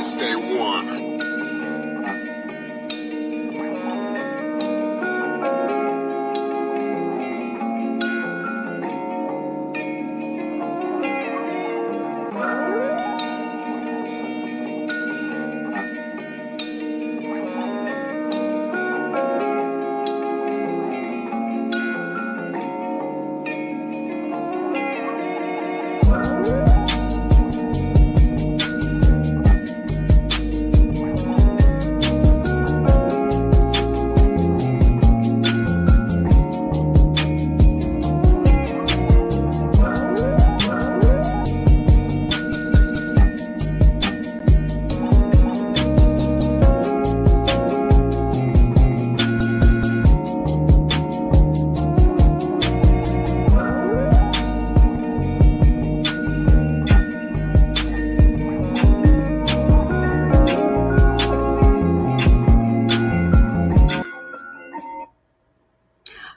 since day one.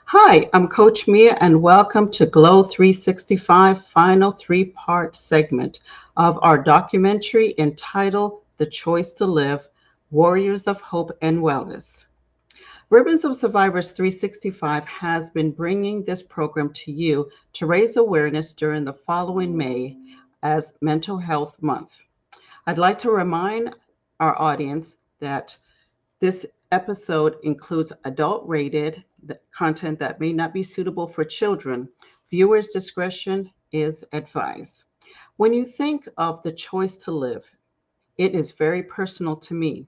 Hi, I'm Coach Mea, and welcome to Glow 365 final three-part segment of our documentary entitled The Choice to Live, Warriors of Hope and Wellness. Ribbons of Survivors 365 has been bringing this program to you to raise awareness during the following May as Mental Health Month. I'd like to remind our audience that this episode includes adult-rated content that may not be suitable for children. Viewers' discretion is advised. When you think of the choice to live, it is very personal to me,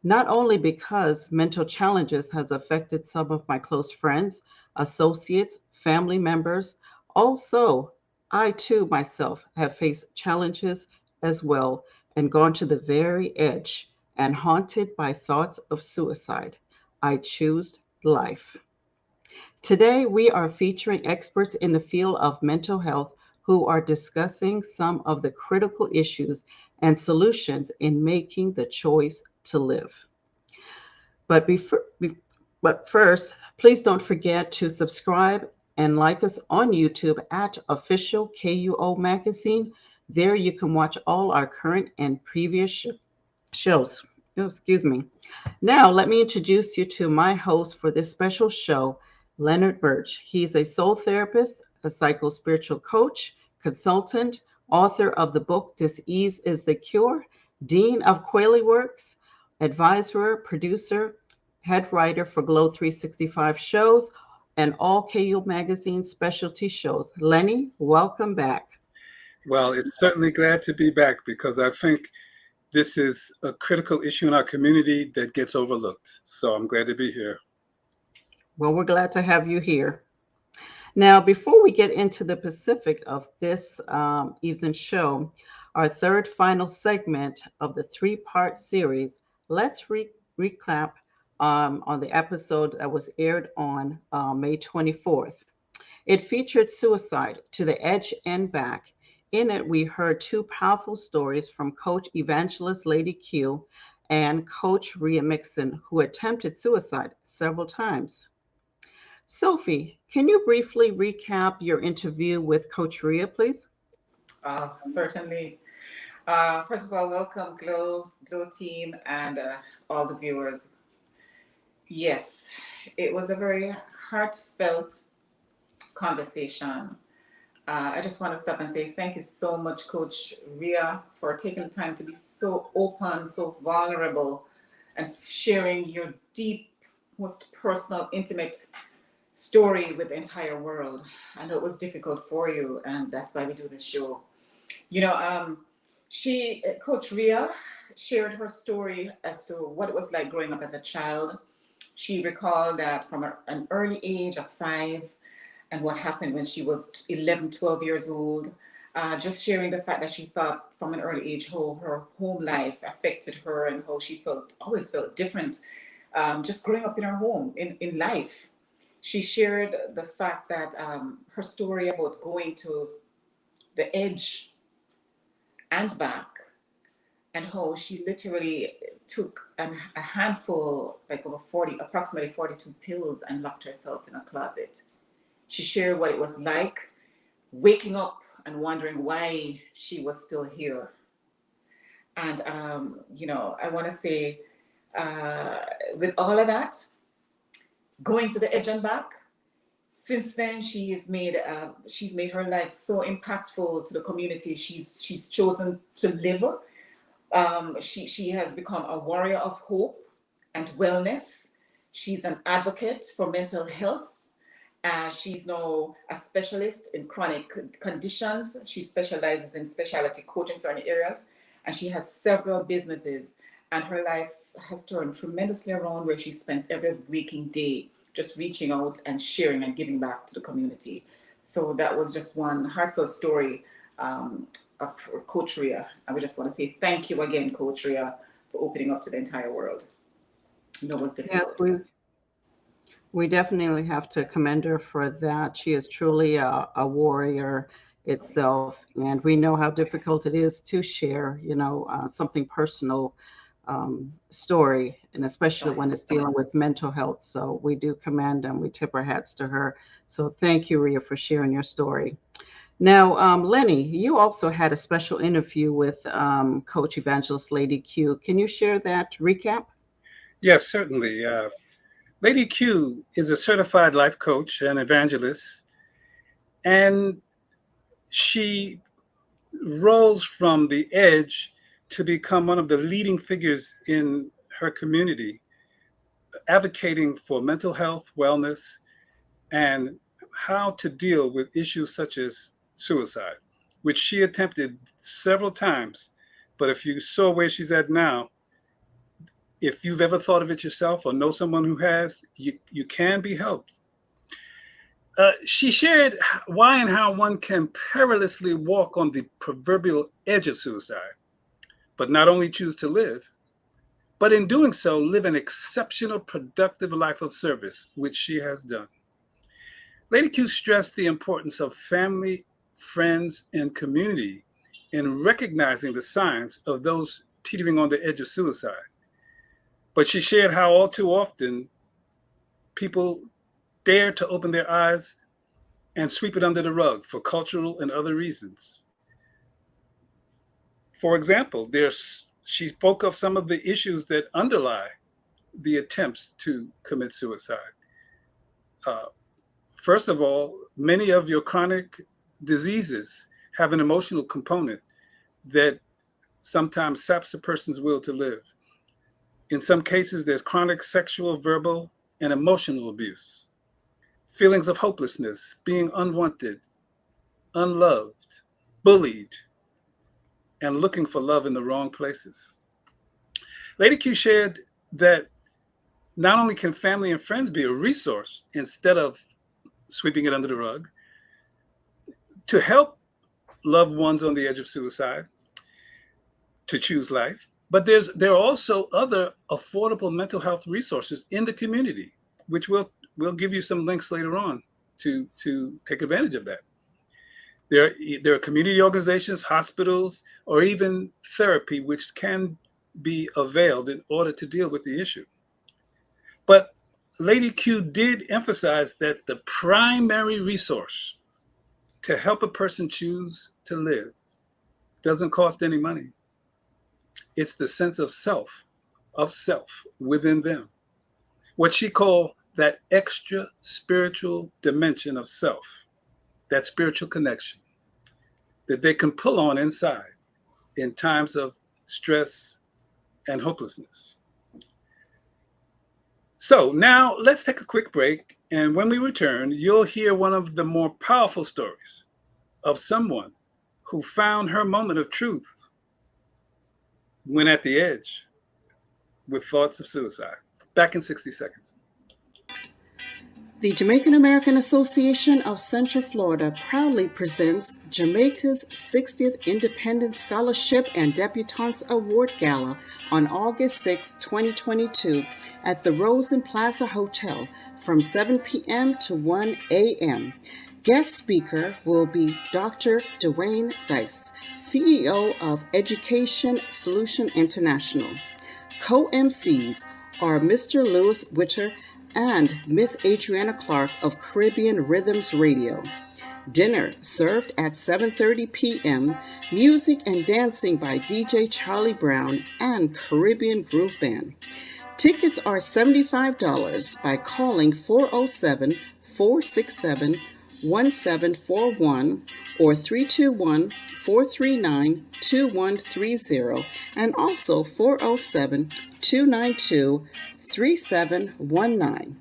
not only because mental challenges has affected some of my close friends, associates, family members. Also, I too myself have faced challenges as well and gone to the very edge and haunted by thoughts of suicide. I choose life. Today, we are featuring experts in the field of mental health who are discussing some of the critical issues and solutions in making the choice to live. But first, please don't forget to subscribe and like us on YouTube at official KUOMagazine. There you can watch all our current and previous shows. Oh, excuse me. Now, let me introduce you to my host for this special show, Leonard Burg. He's a soul therapist, a psycho-spiritual coach, consultant, author of the book Dis-Ease is the Cure, dean of Quayle Works, advisor, producer, head writer for Glow 365 shows, and all KUOMagazine specialty shows. Lenny, welcome back. Well, it's certainly glad to be back because I think this is a critical issue in our community that gets overlooked. So I'm glad to be here. Well, we're glad to have you here. Now, before we get into the specific of this evening's show, our third final segment of the three-part series, let's recap on the episode that was aired on May 24th. It featured suicide to the edge and back. In it, we heard two powerful stories from Coach Evangelist Lady Q and Coach Rhea Mixon, who attempted suicide several times. Sophie, can you briefly recap your interview with Coach Rhea, please? Certainly. First of all, welcome, Glow team, and all the viewers. Yes, it was a very heartfelt conversation. I just want to stop and say thank you so much, Coach Rhea, for taking the time to be so open, so vulnerable, and sharing your deep, most personal, intimate story with the entire world. I know it was difficult for you, and that's why we do this show. You know, Coach Rhea shared her story as to what it was like growing up as a child. She recalled that from an early age of 5, and what happened when she was 11, 12 years old, just sharing the fact that she thought from an early age how her home life affected her and how she always felt different just growing up in her home, in life. She shared the fact that her story about going to the edge and back, and how she literally took a handful, like approximately 42 pills, and locked herself in a closet. She shared what it was like waking up and wondering why she was still here. And, I want to say, with all of that, going to the edge and back, since then she's made her life so impactful to the community she's chosen to live. She has become a warrior of hope and wellness. She's an advocate for mental health. She's now a specialist in chronic conditions. She specializes in specialty coaching in certain areas, and she has several businesses. And her life has turned tremendously around, where she spends every waking day just reaching out and sharing and giving back to the community. So that was just one heartfelt story of Coach Rhea. I would just want to say thank you again, Coach Rhea, for opening up to the entire world. It was difficult. Yes, we definitely have to commend her for that. She is truly a warrior itself, and we know how difficult it is to share, something personal story, and especially when it's dealing with mental health. So we do commend and we tip our hats to her. So thank you, Rhea, for sharing your story. Now, Lenny, you also had a special interview with Coach Evangelist Lady Q. Can you share that recap? Yes, certainly. Lady Q is a certified life coach and evangelist, and she rose from the edge to become one of the leading figures in her community, advocating for mental health, wellness, and how to deal with issues such as suicide, which she attempted several times. But if you saw where she's at now, if you've ever thought of it yourself or know someone who has, you can be helped. She shared why and how one can perilously walk on the proverbial edge of suicide, but not only choose to live, but in doing so, live an exceptional, productive life of service, which she has done. Lady Q stressed the importance of family, friends, and community in recognizing the signs of those teetering on the edge of suicide. But she shared how all too often people dare to open their eyes and sweep it under the rug for cultural and other reasons. For example, she spoke of some of the issues that underlie the attempts to commit suicide. First of all, many of your chronic diseases have an emotional component that sometimes saps a person's will to live. In some cases, there's chronic sexual, verbal, and emotional abuse, feelings of hopelessness, being unwanted, unloved, bullied, and looking for love in the wrong places. Lady Q shared that not only can family and friends be a resource instead of sweeping it under the rug, to help loved ones on the edge of suicide to choose life, but there are also other affordable mental health resources in the community, which we'll give you some links later on to take advantage of that. There are community organizations, hospitals, or even therapy, which can be availed in order to deal with the issue. But Lady Q did emphasize that the primary resource to help a person choose to live doesn't cost any money. It's the sense of self within them. What she called that extra spiritual dimension of self, that spiritual connection that they can pull on inside in times of stress and hopelessness. So now let's take a quick break. And when we return, you'll hear one of the more powerful stories of someone who found her moment of truth when at the edge with thoughts of suicide. Back in 60 seconds. The Jamaican American Association of Central Florida proudly presents Jamaica's 60th Independent Scholarship and Debutantes Award Gala on August 6, 2022 at the Rosen Plaza Hotel from 7 p.m. to 1 a.m. Guest speaker will be Dr. Dwayne Dice, CEO of Education Solution International. Co-MCs are Mr. Lewis Witter and Miss Adriana Clark of Caribbean Rhythms Radio. Dinner served at 7:30 p.m., music and dancing by DJ Charlie Brown and Caribbean Groove Band. Tickets are $75 by calling 407-467-1741 or 321-439-2130 and also 407-292-3719.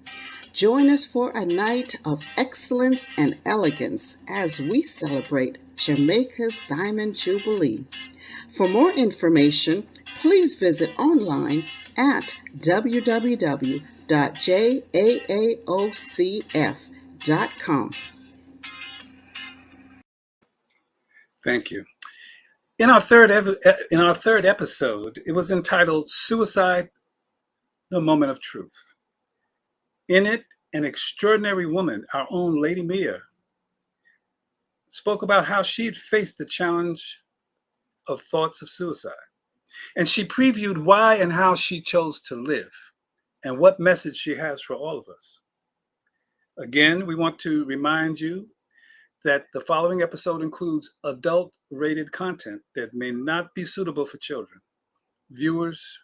Join us for a night of excellence and elegance as we celebrate Jamaica's Diamond Jubilee. For more information, please visit online at www.jaaocf.com. Thank you. In our third episode, it was entitled "Suicide: The Moment of Truth." In it, an extraordinary woman, our own Lady Mea, spoke about how she'd faced the challenge of thoughts of suicide. And she previewed why and how she chose to live and what message she has for all of us. Again, we want to remind you that the following episode includes adult-rated content that may not be suitable for children. Viewers'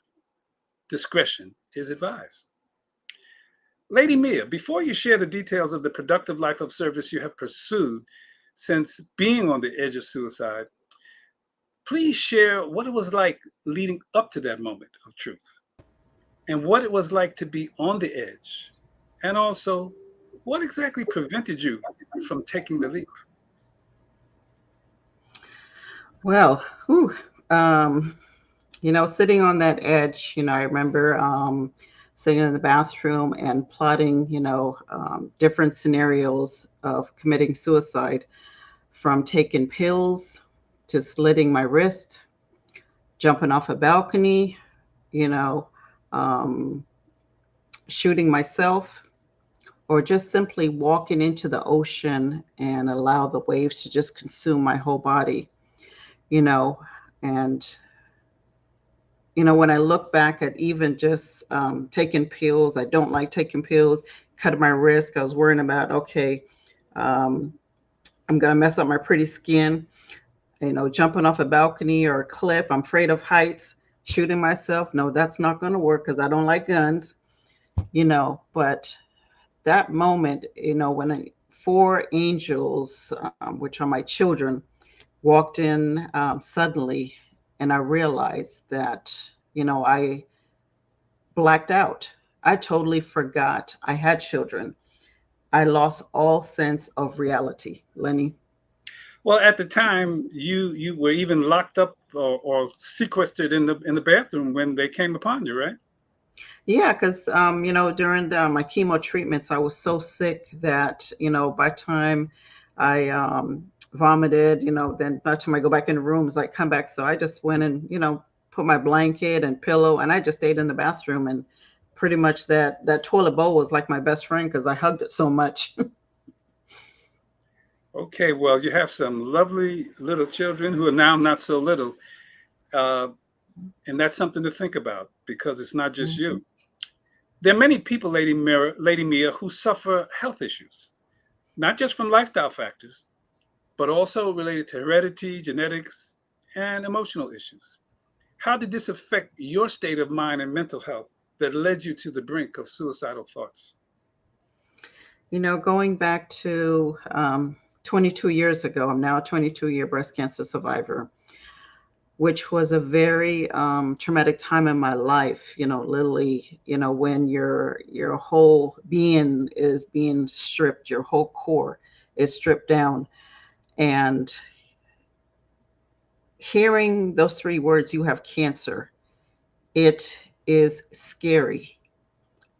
discretion is advised. Lady Mea, before you share the details of the productive life of service you have pursued since being on the edge of suicide, please share what it was like leading up to that moment of truth and what it was like to be on the edge, and also what exactly prevented you from taking the leap. Well, sitting on that edge, I remember sitting in the bathroom and plotting, different scenarios of committing suicide, from taking pills to slitting my wrist, jumping off a balcony, shooting myself, or just simply walking into the ocean and allow the waves to just consume my whole body, and when I look back at even just taking pills, I don't like taking pills, cutting my wrist. I was worrying about, okay, I'm going to mess up my pretty skin, jumping off a balcony or a cliff. I'm afraid of heights, shooting myself. No, that's not going to work because I don't like guns, but that moment, when 4 angels, which are my children, walked in suddenly, and I realized that, I blacked out. I totally forgot I had children. I lost all sense of reality, Lenny. Well, at the time, you were even locked up or sequestered in the bathroom when they came upon you, right? Yeah, because during my chemo treatments, I was so sick that by the time I vomited, then by the time I go back in the rooms, I come back. So I just went and put my blanket and pillow, and I just stayed in the bathroom, and pretty much that toilet bowl was like my best friend because I hugged it so much. Okay, well, you have some lovely little children who are now not so little. And that's something to think about because it's not just you. There are many people, Lady Mea, who suffer health issues, not just from lifestyle factors, but also related to heredity, genetics, and emotional issues. How did this affect your state of mind and mental health that led you to the brink of suicidal thoughts? Going back to 22 years ago, I'm now a 22-year breast cancer survivor, which was a very traumatic time in my life, literally, when your whole being is being stripped, your whole core is stripped down. And hearing those 3 words, you have cancer, it is scary.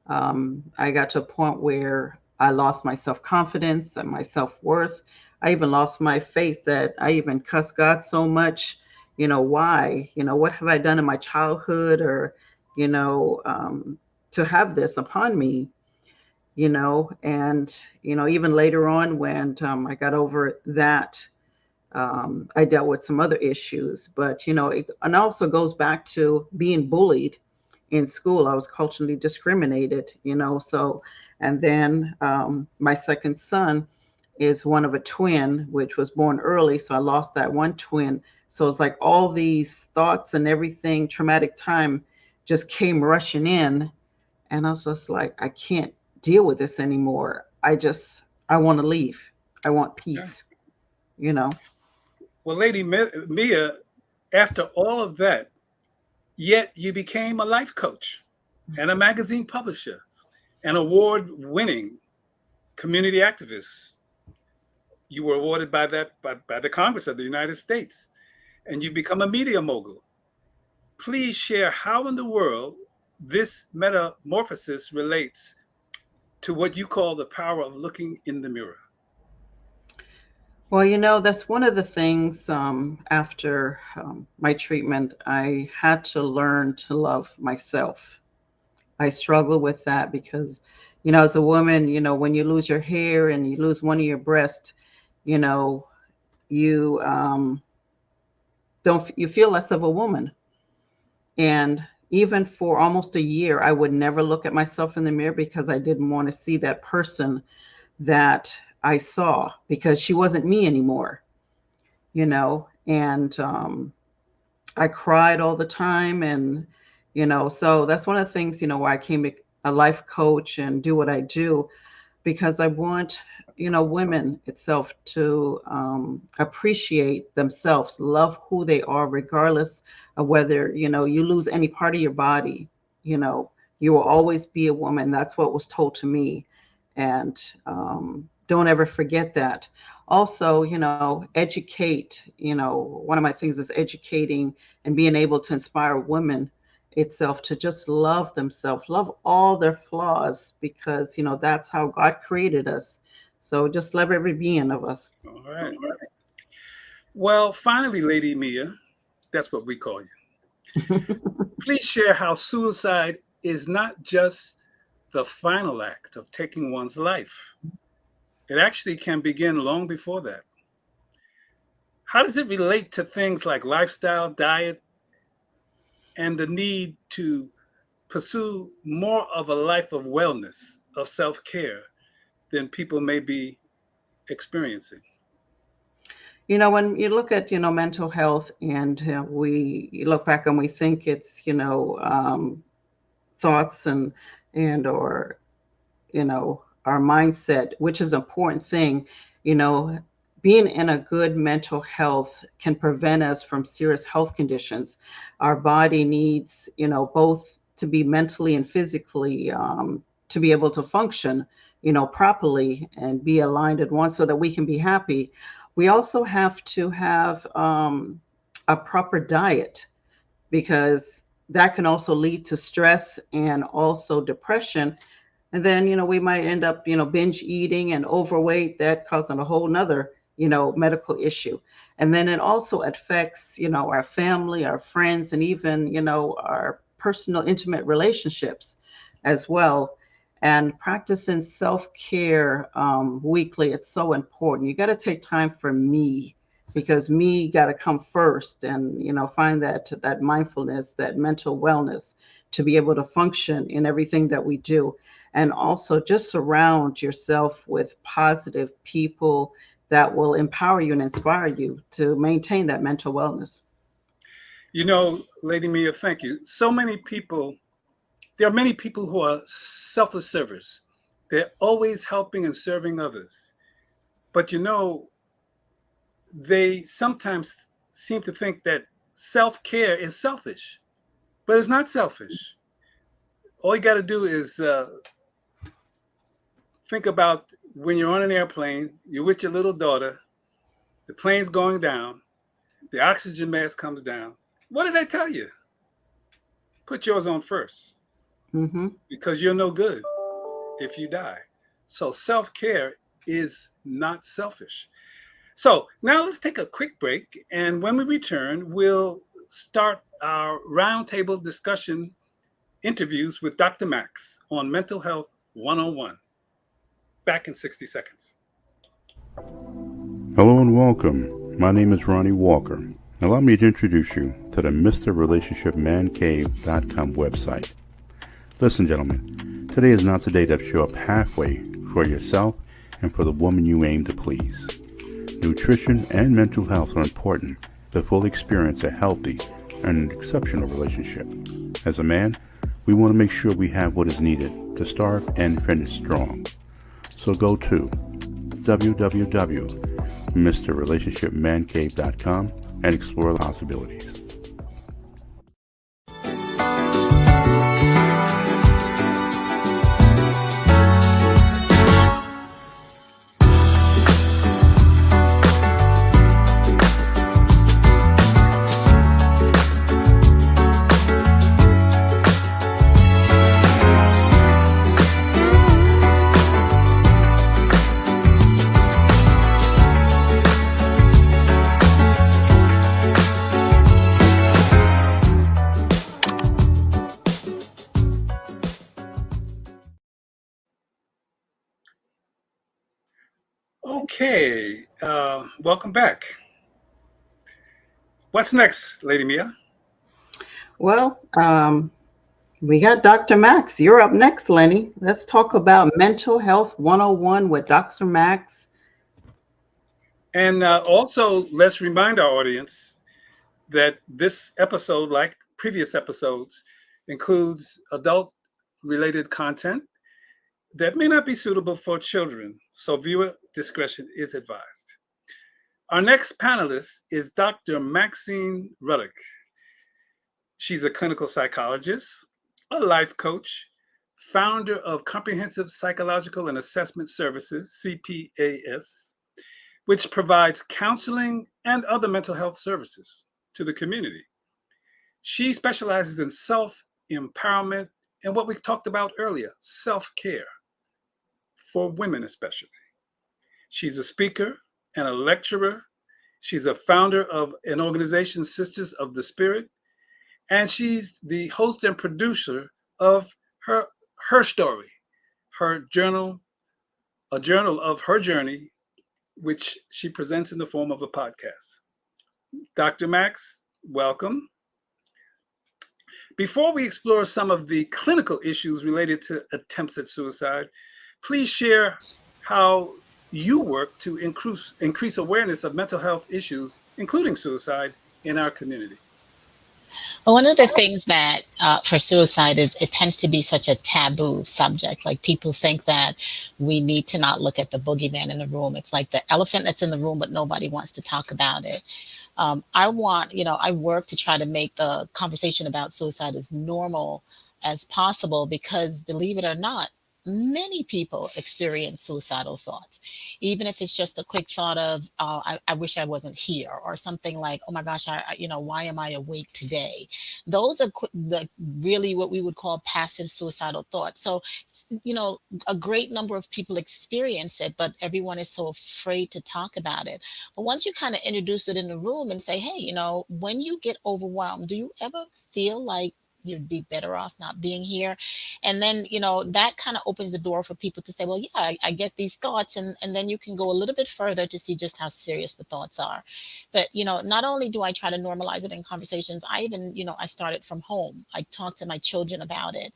I got to a point where I lost my self-confidence and my self-worth. I even lost my faith, that I even cussed God so much. Why? What have I done in my childhood, or, to have this upon me, and, even later on when I got over that, I dealt with some other issues, but, and also goes back to being bullied in school. I was culturally discriminated, so, and then my second son, is one of a twin, which was born early. So I lost that one twin. So it's like all these thoughts and everything, traumatic time just came rushing in. And I was just like, I can't deal with this anymore. I want to leave. I want peace, you know? Well, Lady Mea, after all of that, yet you became a life coach and a magazine publisher, an award-winning community activist. You were awarded by the Congress of the United States, and you've become a media mogul. Please share how in the world this metamorphosis relates to what you call the power of looking in the mirror. Well, you know, that's one of the things after my treatment, I had to learn to love myself. I struggle with that because, you know, as a woman, you know, when you lose your hair and you lose one of your breasts, you know, you you feel less of a woman. And even for almost a year, I would never look at myself in the mirror because I didn't want to see that person that I saw, because she wasn't me anymore, you know, and I cried all the time. And, you know, so that's one of the things, you know, why I became a life coach and do what I do, because I want, you know, women itself to appreciate themselves, love who they are, regardless of whether, you know, you lose any part of your body, you know, you will always be a woman. That's what was told to me. And don't ever forget that. Also, you know, educate, you know, one of my things is educating and being able to inspire women itself to just love themselves, love all their flaws, because, you know, that's how God created us. So just love every being of us. All right. Well, finally, Lady Mea, that's what we call you. Please share how suicide is not just the final act of taking one's life. It actually can begin long before that. How does it relate to things like lifestyle, diet, and the need to pursue more of a life of wellness, of self-care than people may be experiencing? You know, when you look at, you know, mental health, and we look back and we think it's, you know, thoughts and or, you know, our mindset, which is an important thing, you know, being in a good mental health can prevent us from serious health conditions. Our body needs, you know, both to be mentally and physically to be able to function, you know, properly and be aligned at once so that we can be happy. We also have to have a proper diet, because that can also lead to stress and also depression. And then, you know, we might end up, you know, binge eating and overweight, that causing a whole nother, you know, medical issue. And then it also affects, you know, our family, our friends, and even, you know, our personal intimate relationships as well. And practicing self-care weekly, it's so important. You got to take time for me, because me got to come first, and, you know, find that mindfulness, that mental wellness to be able to function in everything that we do. And also just surround yourself with positive people that will empower you and inspire you to maintain that mental wellness. You know, Lady Mea, thank you. So many people, there are many people who are selfless servers. They're always helping and serving others. But, you know, they sometimes seem to think that self-care is selfish, but it's not selfish. All you got to do is think about when you're on an airplane, you're with your little daughter, the plane's going down, the oxygen mask comes down. What did I tell you? Put yours on first, because you're no good if you die. So self-care is not selfish. So now let's take a quick break. And when we return, we'll start our roundtable discussion interviews with DrMax on Mental Health 101. Back in 60 seconds. Hello and welcome. My name is Ronnie Walker. Allow me to introduce you to the MrRelationshipManCave.com website. Listen, gentlemen, today is not the day that you're up halfway for yourself and for the woman you aim to please. Nutrition and mental health are important to fully experience a healthy and exceptional relationship. As a man, we want to make sure we have what is needed to start and finish strong. So go to www.mrrelationshipmancave.com and explore the possibilities. Okay, welcome back. What's next, Lady Mea? Well, we got Dr. Max. You're up next, Lenny. Let's talk about Mental Health 101 with Dr. Max. And also, let's remind our audience that this episode, like previous episodes, includes adult-related content that may not be suitable for children, so viewer discretion is advised. Our next panelist is Dr. Maxine Ruddock. She's a clinical psychologist, a life coach, founder of Comprehensive Psychological and Assessment Services, CPAS, which provides counseling and other mental health services to the community. She specializes in self-empowerment and what we talked about earlier, self-care, for women especially. She's a speaker and a lecturer. She's a founder of an organization, Sisters of the Spirit, and she's the host and producer of her story, her journal, a journal of her journey, which she presents in the form of a podcast. Dr. Max, welcome. Before we explore some of the clinical issues related to attempts at suicide, please share how you work to increase awareness of mental health issues, including suicide, in our community. Well, one of the things that for suicide is it tends to be such a taboo subject. Like people think that we need to not look at the boogeyman in the room. It's like the elephant that's in the room, but nobody wants to talk about it. I work to try to make the conversation about suicide as normal as possible because, believe it or not, many people experience suicidal thoughts, even if it's just a quick thought of, oh, I wish I wasn't here, or something like, oh my gosh, why am I awake today? Those are really what we would call passive suicidal thoughts. So, a great number of people experience it, but everyone is so afraid to talk about it. But once you kind of introduce it in the room and say, hey, when you get overwhelmed, do you ever feel like you'd be better off not being here? And then, that kind of opens the door for people to say, well, yeah, I get these thoughts. And then you can go a little bit further to see just how serious the thoughts are. But, not only do I try to normalize it in conversations, I even, I started from home. I talk to my children about it,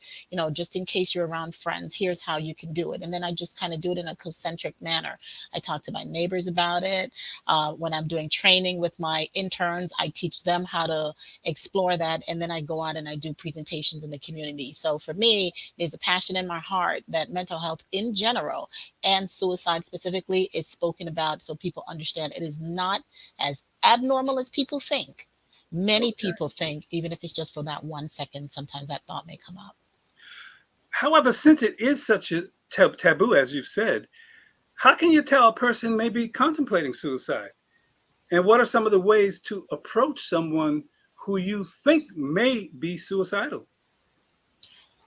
just in case you're around friends, here's how you can do it. And then I just kind of do it in a concentric manner. I talk to my neighbors about it. When I'm doing training with my interns, I teach them how to explore that. And then I go out and I do presentations in the community. So for me, there's a passion in my heart that mental health in general and suicide specifically is spoken about so people understand it is not as abnormal as people think. Many people think, even if it's just for that 1 second, sometimes that thought may come up. However, since it is such a taboo, as you've said, how can you tell a person may be contemplating suicide? And what are some of the ways to approach someone who you think may be suicidal?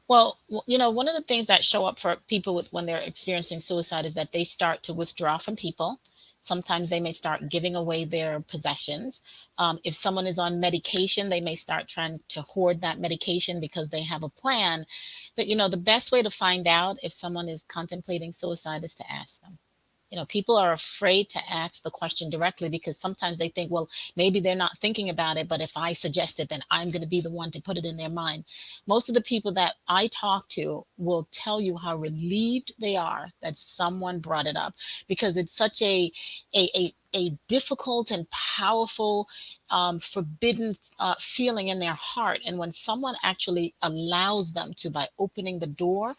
Well, one of the things that show up for people when they're experiencing suicide is that they start to withdraw from people. Sometimes they may start giving away their possessions. If someone is on medication, they may start trying to hoard that medication because they have a plan. But, the best way to find out if someone is contemplating suicide is to ask them. People are afraid to ask the question directly because sometimes they think, well, maybe they're not thinking about it, but if I suggest it, then I'm going to be the one to put it in their mind. Most of the people that I talk to will tell you how relieved they are that someone brought it up, because it's such a difficult and powerful, forbidden feeling in their heart. And when someone actually allows them to, by opening the door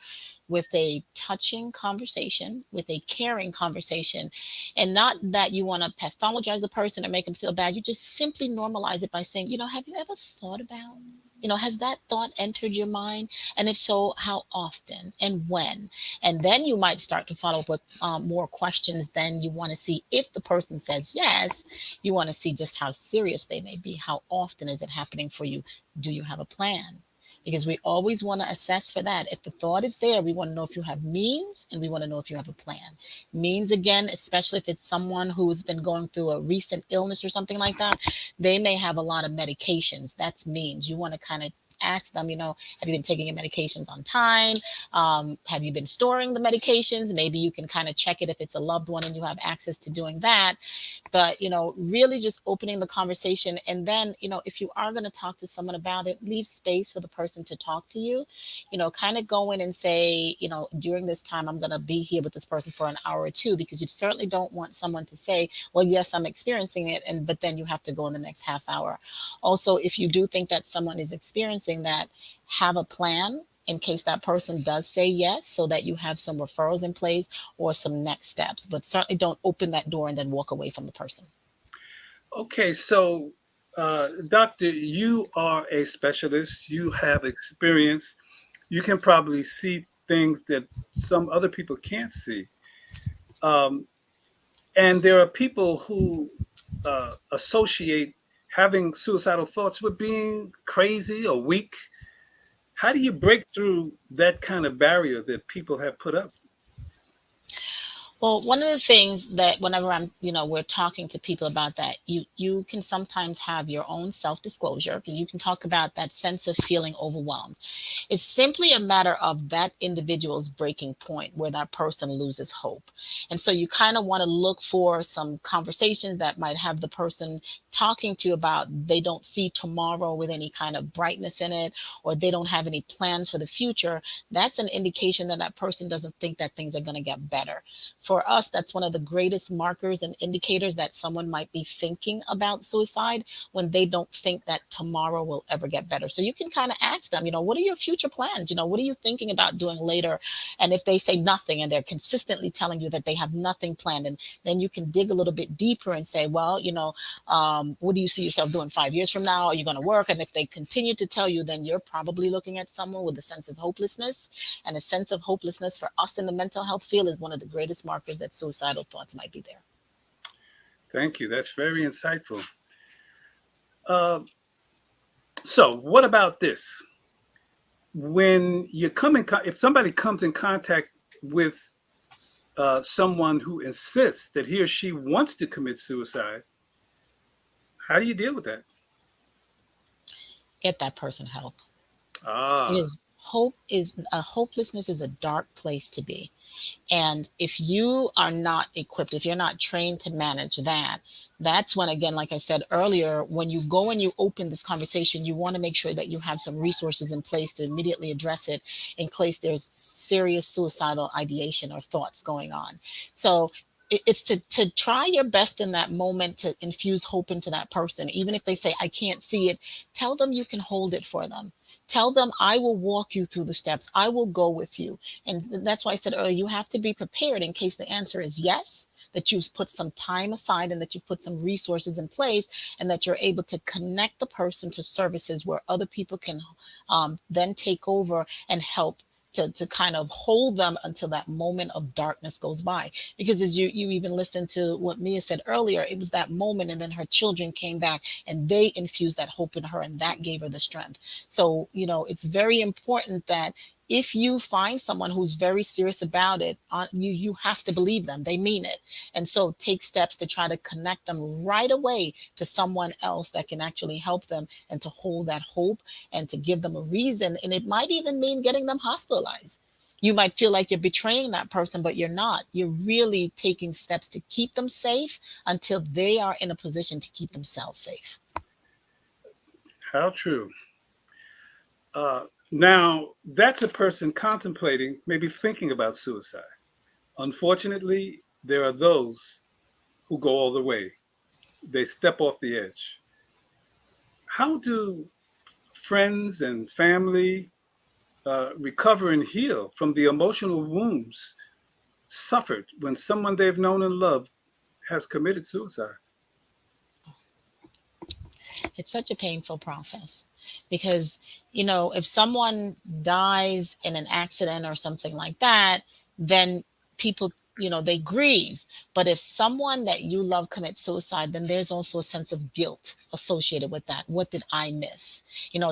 with a touching conversation, with a caring conversation, and not that you want to pathologize the person or make them feel bad, you just simply normalize it by saying, have you ever thought about, has that thought entered your mind? And if so, how often and when? And then you might start to follow up with more questions. Then you want to see if the person says yes, you want to see just how serious they may be. How often is it happening for you? Do you have a plan? Because we always want to assess for that. If the thought is there, we want to know if you have means, and we want to know if you have a plan. Means, again, especially if it's someone who's been going through a recent illness or something like that, they may have a lot of medications. That's means. You want to kind of ask them, have you been taking your medications on time? Have you been storing the medications? Maybe you can kind of check it if it's a loved one and you have access to doing that. But, really just opening the conversation. And then, if you are going to talk to someone about it, leave space for the person to talk to you, kind of go in and say, during this time, I'm going to be here with this person for an hour or two, because you certainly don't want someone to say, well, yes, I'm experiencing it. But then you have to go in the next half hour. Also, if you do think that someone is experiencing that, have a plan in case that person does say yes, so that you have some referrals in place or some next steps. But certainly don't open that door and then walk away from the person. Okay, so doctor, you are a specialist. You have experience. You can probably see things that some other people can't see. And there are people who associate having suicidal thoughts with being crazy or weak. How do you break through that kind of barrier that people have put up? Well, one of the things that whenever we're talking to people about that, you can sometimes have your own self-disclosure, because you can talk about that sense of feeling overwhelmed. It's simply a matter of that individual's breaking point where that person loses hope. And so you kind of want to look for some conversations that might have the person talking to you about they don't see tomorrow with any kind of brightness in it, or they don't have any plans for the future. That's an indication that that person doesn't think that things are going to get better. For us, that's one of the greatest markers and indicators that someone might be thinking about suicide, when they don't think that tomorrow will ever get better. So you can kind of ask them, what are your future plans? What are you thinking about doing later? And if they say nothing and they're consistently telling you that they have nothing planned, and then you can dig a little bit deeper and say, well, what do you see yourself doing 5 years from now? Are you going to work? And if they continue to tell you, then you're probably looking at someone with a sense of hopelessness. And a sense of hopelessness for us in the mental health field is one of the greatest markers that suicidal thoughts might be there. Thank you. That's very insightful. So what about this? When you if somebody comes in contact with someone who insists that he or she wants to commit suicide, how do you deal with that? Get that person help. Ah. Hopelessness is a dark place to be. And if you are not equipped, if you're not trained to manage that, that's when, again, like I said earlier, when you go and you open this conversation, you want to make sure that you have some resources in place to immediately address it in case there's serious suicidal ideation or thoughts going on. So it's to try your best in that moment to infuse hope into that person. Even if they say, I can't see it, tell them you can hold it for them. Tell them, I will walk you through the steps. I will go with you. And that's why I said earlier, you have to be prepared in case the answer is yes, that you've put some time aside and that you've put some resources in place, and that you're able to connect the person to services where other people can then take over and help to kind of hold them until that moment of darkness goes by. Because as you even listened to what Mea said earlier, it was that moment, and then her children came back and they infused that hope in her, and that gave her the strength. So, it's very important that if you find someone who's very serious about it, you have to believe them. They mean it. And so take steps to try to connect them right away to someone else that can actually help them, and to hold that hope and to give them a reason. And it might even mean getting them hospitalized. You might feel like you're betraying that person, but you're not. You're really taking steps to keep them safe until they are in a position to keep themselves safe. How true. Now, that's a person contemplating, maybe thinking about suicide. Unfortunately, there are those who go all the way. They step off the edge. How do friends and family recover and heal from the emotional wounds suffered when someone they've known and loved has committed suicide? It's such a painful process because, if someone dies in an accident or something like that, then people, they grieve. But if someone that you love commits suicide, then there's also a sense of guilt associated with that. What did I miss?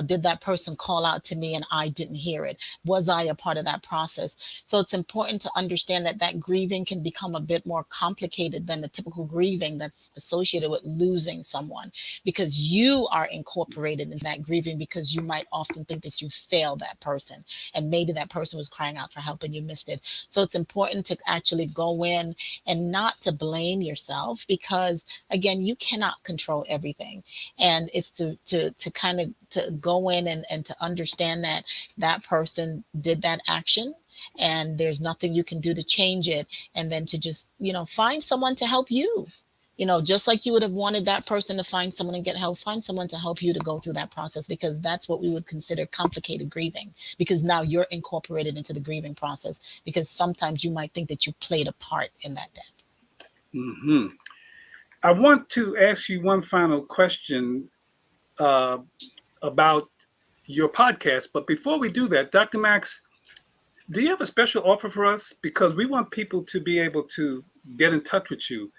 Did that person call out to me and I didn't hear it? Was I a part of that process? So it's important to understand that grieving can become a bit more complicated than the typical grieving that's associated with losing someone, because you are incorporated in that grieving, because you might often think that you failed that person and maybe that person was crying out for help and you missed it. So it's important to actually go in and not to blame yourself, because again, you cannot control everything. And it's to kind of to go in and to understand that that person did that action and there's nothing you can do to change it. And then to just, find someone to help you. Just like you would have wanted that person to find someone and get help, find someone to help you to go through that process, because that's what we would consider complicated grieving, because now you're incorporated into the grieving process, because sometimes you might think that you played a part in that death. Mm-hmm. I want to ask you one final question about your podcast. But before we do that, Dr. Max, do you have a special offer for us? Because we want people to be able to get in touch with you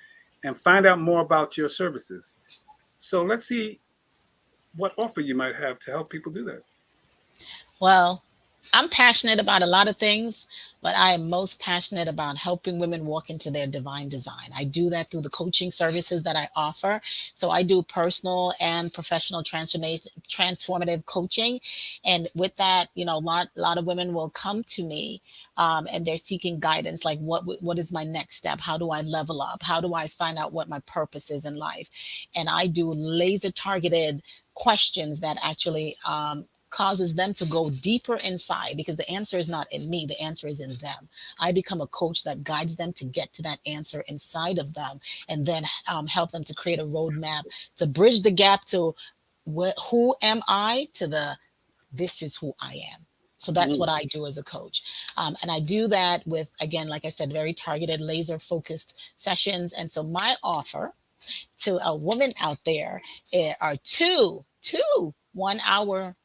and find out more about your services. So let's see what offer you might have to help people do that. Well, I'm passionate about a lot of things, but I am most passionate about helping women walk into their divine design. I do that through the coaching services that I offer. So I do personal and professional transformative coaching. And with that, a lot of women will come to me and they're seeking guidance, like what is my next step? How do I level up? How do I find out what my purpose is in life? And I do laser targeted questions that actually causes them to go deeper inside, because the answer is not in me, the answer is in them. I become a coach that guides them to get to that answer inside of them, and then help them to create a roadmap to bridge the gap to who am I to this is who I am. So that's what I do as a coach. And I do that with, again, like I said, very targeted, laser focused sessions. And so my offer to a woman out there are two 1-hour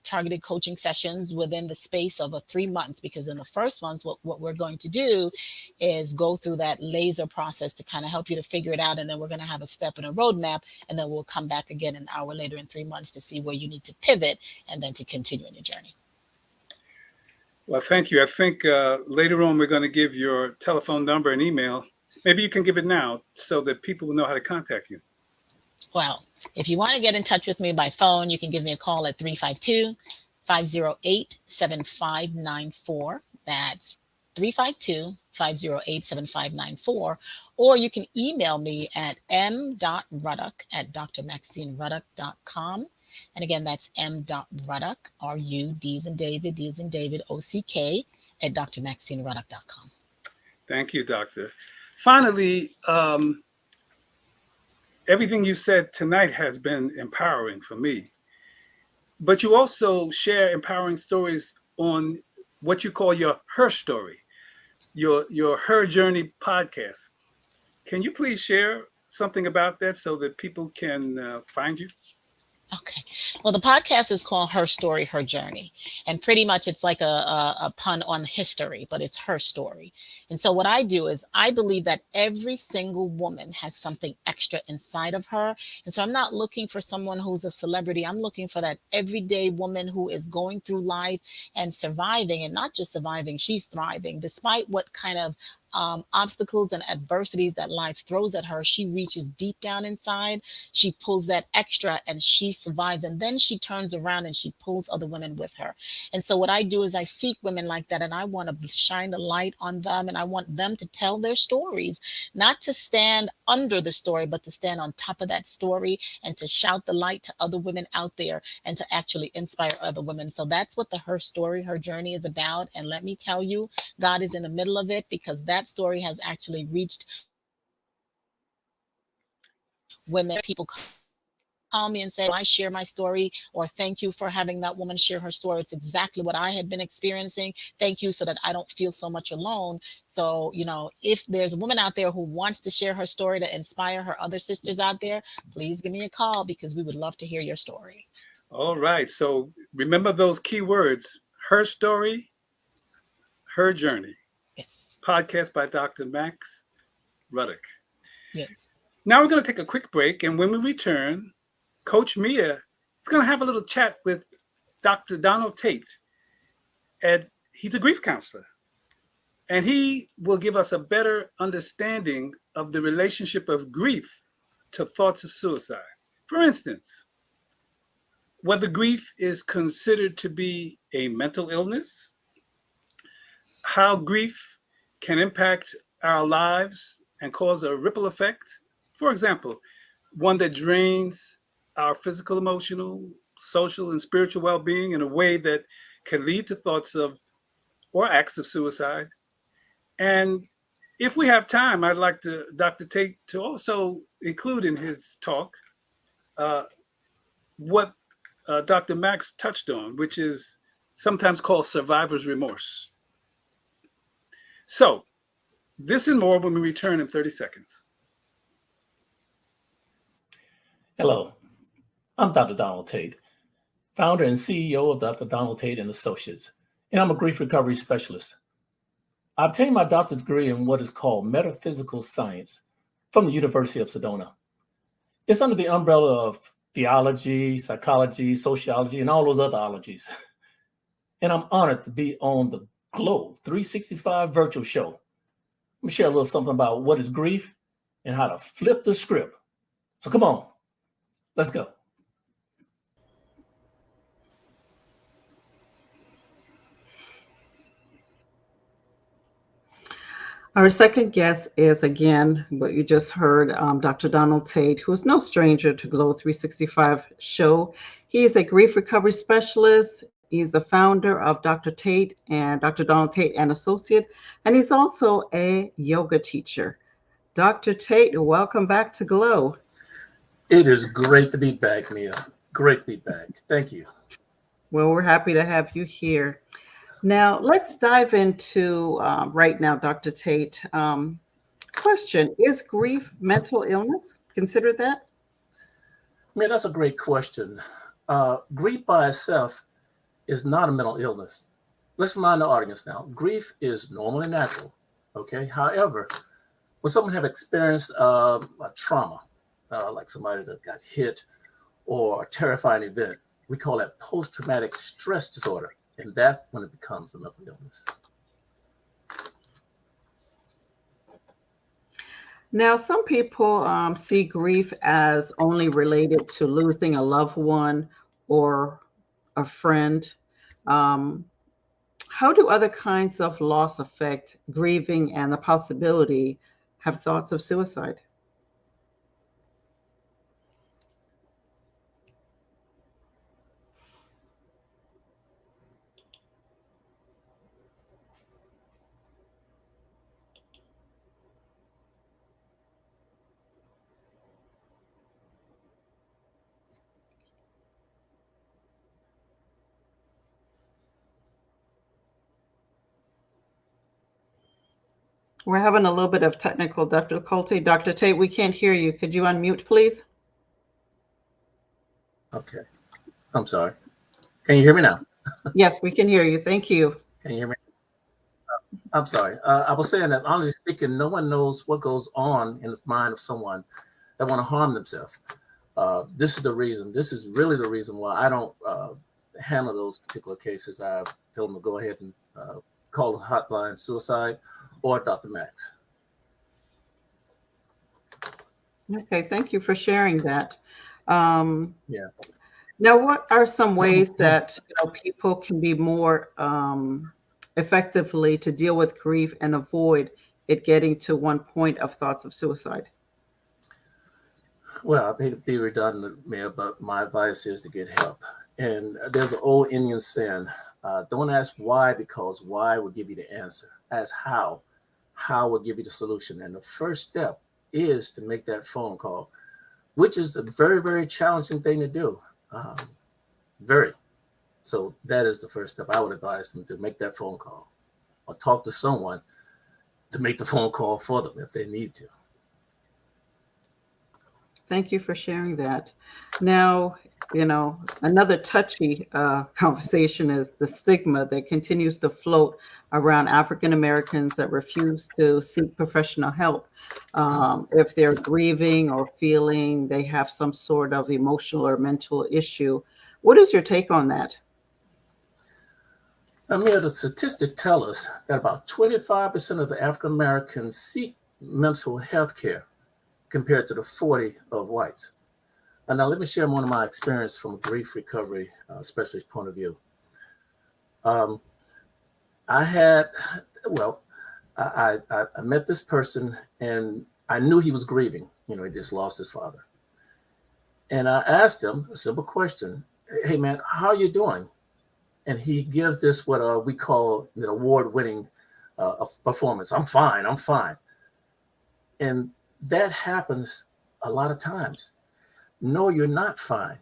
targeted coaching sessions within the space of a 3-month, because in the first month, what we're going to do is go through that laser process to kind of help you to figure it out. And then we're going to have a step and a roadmap. And then we'll come back again an hour later in 3 months to see where you need to pivot and then to continue in your journey. Well, thank you. I think later on, we're going to give your telephone number and email. Maybe you can give it now so that people will know how to contact you. Well, if you want to get in touch with me by phone, you can give me a call at 352-508-7594. That's 352-508-7594. Or you can email me at m.ruddock@drmaxineruddock.com. And again, that's m.ruddock, R-U-D as in David, D as in David, O-C-K, at drmaxineruddock.com. Thank you, Doctor. Finally, everything you said tonight has been empowering for me. But you also share empowering stories on what you call your Her Story, your Her Journey podcast. Can you please share something about that so that people can find you? Okay. Well, the podcast is called Her Story, Her Journey. And pretty much it's like a pun on history, but it's her story. And so what I do is I believe that every single woman has something extra inside of her. And so I'm not looking for someone who's a celebrity. I'm looking for that everyday woman who is going through life and surviving, and not just surviving, she's thriving. Despite what kind of obstacles and adversities that life throws at her, she reaches deep down inside. She pulls that extra and she survives. And then she turns around and she pulls other women with her. And so what I do is I seek women like that, and I want to shine the light on them, and I want them to tell their stories, not to stand under the story, but to stand on top of that story and to shout the light to other women out there and to actually inspire other women. So that's what the Her Story, Her Journey is about. And let me tell you, God is in the middle of it, because that story has actually reached women. People call me and say, I share my story, or thank you for having that woman share her story. It's exactly what I had been experiencing. Thank you, so that I don't feel so much alone. So, if there's a woman out there who wants to share her story to inspire her other sisters out there, please give me a call, because we would love to hear your story. All right. So remember those key words: Her Story, Her Journey. Yes. Podcast by Dr. Max Ruddock. Yes. Now we're going to take a quick break, and when we return, Coach Mea is going to have a little chat with Dr. Donald Tate. And he's a grief counselor, and he will give us a better understanding of the relationship of grief to thoughts of suicide. For instance, whether grief is considered to be a mental illness, how grief can impact our lives and cause a ripple effect. For example, one that drains our physical, emotional, social, and spiritual well-being in a way that can lead to thoughts of or acts of suicide. And if we have time, I'd like Dr. Tate to also include in his talk what Dr. Max touched on, which is sometimes called survivor's remorse. So this and more when we return in 30 seconds. Hello, I'm Dr. Donald Tate, founder and CEO of Dr. Donald Tate and Associates, and I'm a grief recovery specialist. I obtained my doctorate degree in what is called metaphysical science from the University of Sedona. It's under the umbrella of theology, psychology, sociology, and all those other ologies. And I'm honored to be on the Glow 365 virtual show. Let me share a little something about what is grief and how to flip the script. So come on, let's go. Our second guest is, again, what you just heard, Dr. Donald Tate, who is no stranger to Glow 365 show. He is a grief recovery specialist. He's the founder of Dr. Tate and Dr. Donald Tate and Associate, and he's also a yoga teacher. Dr. Tate, welcome back to Glow. It is great to be back, Mea. Great to be back. Thank you. Well, we're happy to have you here. Now, let's dive into right now, Dr. Tate. Question, is grief mental illness? Consider that? Man, that's a great question. Grief by itself is not a mental illness. Let's remind the audience now, grief is normal and natural, okay? However, when someone have experienced a trauma, like somebody that got hit or a terrifying event, we call that post-traumatic stress disorder. And that's when it becomes a mental illness. Now, some people see grief as only related to losing a loved one or a friend. How do other kinds of loss affect grieving and the possibility have thoughts of suicide? We're having a little bit of technical difficulty. Dr. Tate, we can't hear you. Could you unmute, please? Okay. I'm sorry. Can you hear me now? Yes, we can hear you. Thank you. Can you hear me? I'm sorry. I was saying that, honestly speaking, no one knows what goes on in the mind of someone that want to harm themselves. This is the reason. This is really the reason why I don't handle those particular cases. I tell them to go ahead and call the hotline suicide or DrMax. Okay, thank you for sharing that. Yeah. Now, what are some ways that people can be more effectively to deal with grief and avoid it getting to one point of thoughts of suicide? Well, I hate to be redundant, Mea, but my advice is to get help. And there's an old Indian saying, don't ask why, because why will give you the answer. Ask how. How will give you the solution. And the first step is to make that phone call, which is a very, very challenging thing to do. Very. So that is the first step. I would advise them to make that phone call or talk to someone to make the phone call for them if they need to. Thank you for sharing that. Now, another touchy conversation is the stigma that continues to float around African Americans that refuse to seek professional help if they're grieving or feeling they have some sort of emotional or mental issue. What is your take on that? The statistics tell us that about 25% of the African Americans seek mental health care compared to the 40 of whites. And now let me share one of my experience from a grief recovery specialist point of view. I met this person and I knew he was grieving. He just lost his father. And I asked him a simple question. Hey man, how are you doing? And he gives this, what we call an award-winning performance. I'm fine. And that happens a lot of times. No, you're not fine.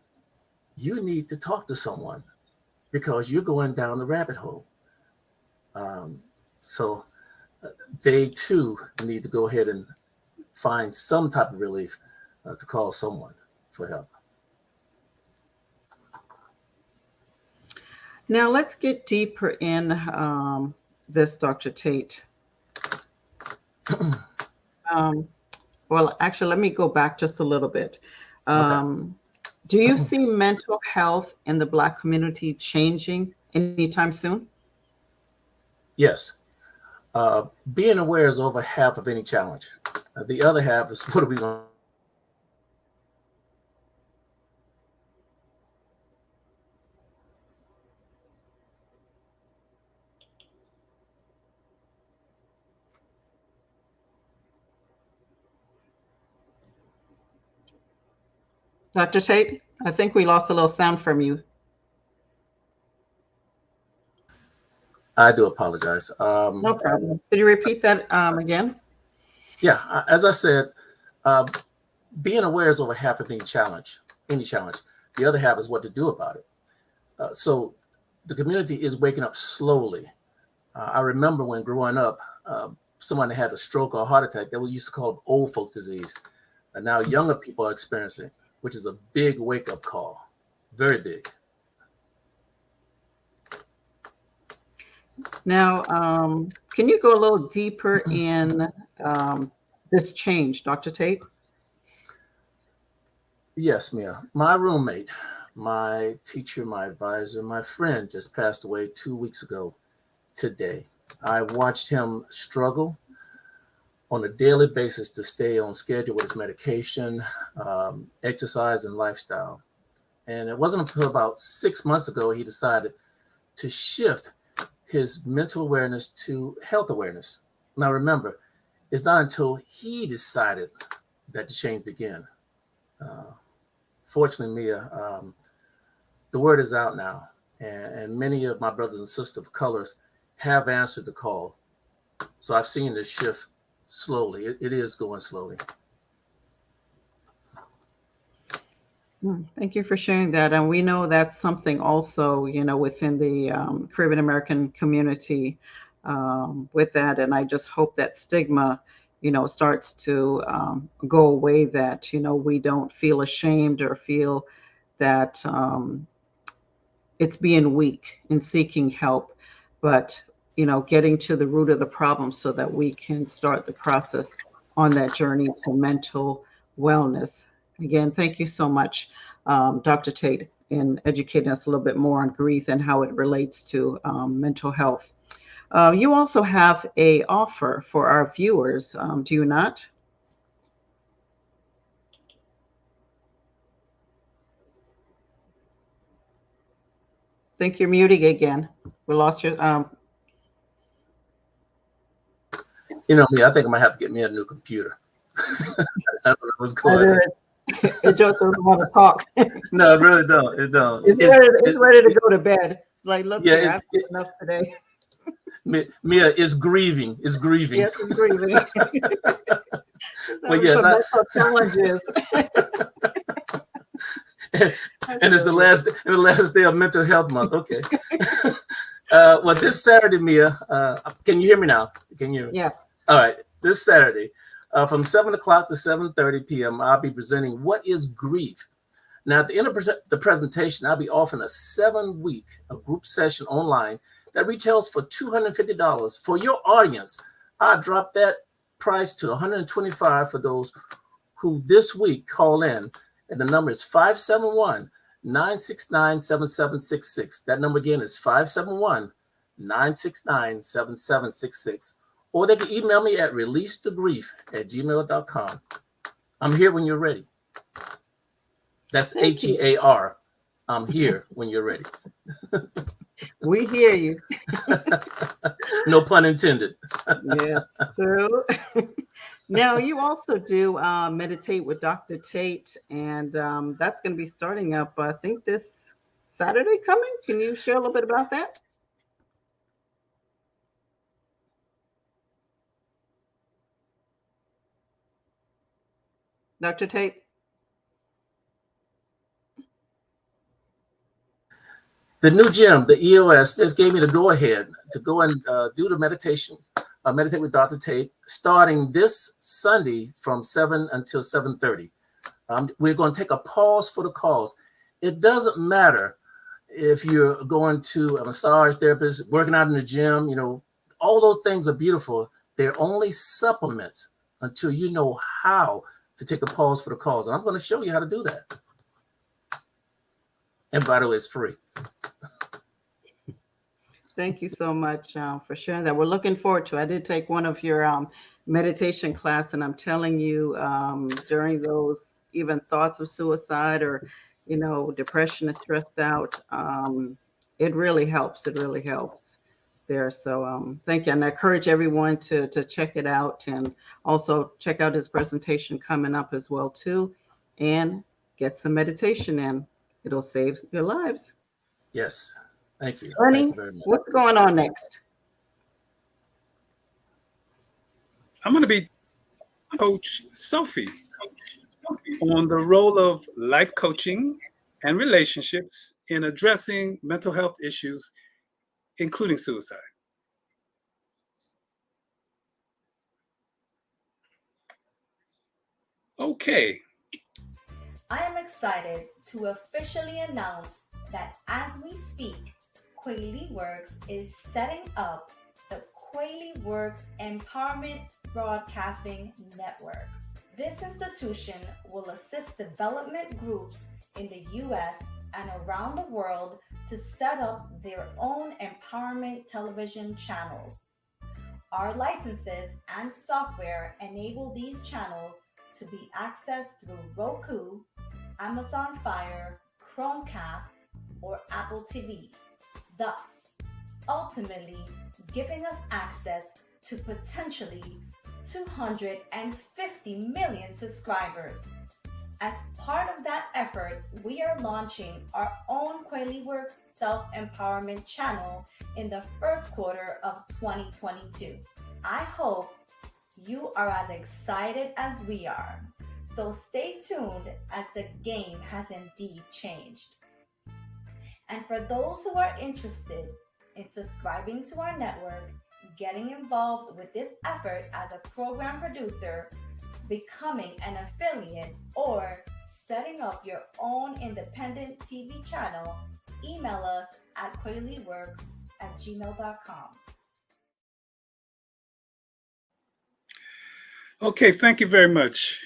You need to talk to someone because you're going down the rabbit hole. So they too need to go ahead and find some type of relief to call someone for help. Now let's get deeper in this, Dr. Tate. Well, actually, let me go back just a little bit. Okay. Do you see mental health in the Black community changing anytime soon? Yes. Being aware is over half of any challenge. The other half is what are we going to Dr. Tate, I think we lost a little sound from you. I do apologize. No problem. Could you repeat that again? Yeah, as I said, being aware is over half of any challenge. The other half is what to do about it. So the community is waking up slowly. I remember when growing up, someone had a stroke or a heart attack that was used to called old folks disease. And now younger people are experiencing, which is a big wake-up call, very big. Now, can you go a little deeper in this change, Dr. Tate? Yes, Mea. My roommate, my teacher, my advisor, my friend just passed away 2 weeks ago today. I watched him struggle on a daily basis to stay on schedule with his medication, exercise, and lifestyle. And it wasn't until about 6 months ago he decided to shift his mental awareness to health awareness. Now remember, it's not until he decided that the change began. Fortunately, Mea, the word is out now, and many of my brothers and sisters of colors have answered the call. So I've seen this shift slowly. It is going slowly. Thank you for sharing that. And we know that's something also, within the Caribbean American community with that. And I just hope that stigma, starts to go away, that, we don't feel ashamed or feel that it's being weak in seeking help. But getting to the root of the problem so that we can start the process on that journey to mental wellness. Again, thank you so much, Dr. Tate, in educating us a little bit more on grief and how it relates to mental health. You also have a offer for our viewers, do you not? I think you're muting again. We lost your. You know me, I think I might have to get me a new computer. I don't know what's going on. It just doesn't want to talk. No, it really don't. It don't. It's ready to go to bed. It's like, look, Yeah, here, I've had enough today. Mia is grieving. Is grieving. Yes, it's grieving. Well, yes, challenges. And it's the last day of Mental Health Month. Okay. Well, this Saturday, Mia, can you hear me now? Can you hear me? Yes. All right. This Saturday, from 7 o'clock to 7:30 p.m., I'll be presenting What is Grief? Now, at the end of the presentation, I'll be offering a 7-week group session online that retails for $250. For your audience, I dropped that price to $125 for those who this week call in. And the number is 571-969-7766. That number again is 571-969-7766. Or they can email me at releasethegrief@gmail.com. I'm here when you're ready. That's HEAR. I'm here when you're ready. We hear you. No pun intended. Yes, true. Now, you also do Meditate with Dr. Tate, and that's going to be starting up, I think, this Saturday coming. Can you share a little bit about that? Dr. Tate? The new gym, the EOS, just gave me the go-ahead to go and do the meditation, Meditate with Dr. Tate, starting this Sunday from 7 until 7:30. We're going to take a pause for the cause. It doesn't matter if you're going to a massage therapist, working out in the gym, all those things are beautiful. They're only supplements until you know how to take a pause for the cause. And I'm going to show you how to do that. And by the way, it's free. Thank you so much for sharing that. We're looking forward to it. I did take one of your meditation class, and I'm telling you, during those even thoughts of suicide or, depression and stressed out, it really helps. It really helps there. So thank you. And I encourage everyone to check it out, and also check out his presentation coming up as well, too, and get some meditation in. It'll save your lives. Yes. Thank you. Ernie, Thank you very much. what's going on next? I'm going to be Coach Sophie on the role of life coaching and relationships in addressing mental health issues, including suicide. Okay. I am excited to officially announce that as we speak, Quayle Works is setting up the Quayle Works Empowerment Broadcasting Network. This institution will assist development groups in the U.S. and around the world to set up their own empowerment television channels. Our licenses and software enable these channels to be accessed through Roku, Amazon Fire, Chromecast, or Apple TV, thus ultimately giving us access to potentially 250 million subscribers. As part of that effort, we are launching our own Quayle Works Self-Empowerment channel in the first quarter of 2022. I hope you are as excited as we are. So stay tuned, as the game has indeed changed. And for those who are interested in subscribing to our network, getting involved with this effort as a program producer, becoming an affiliate, or setting up your own independent TV channel, email us at quailyworks@gmail.com. Okay, thank you very much,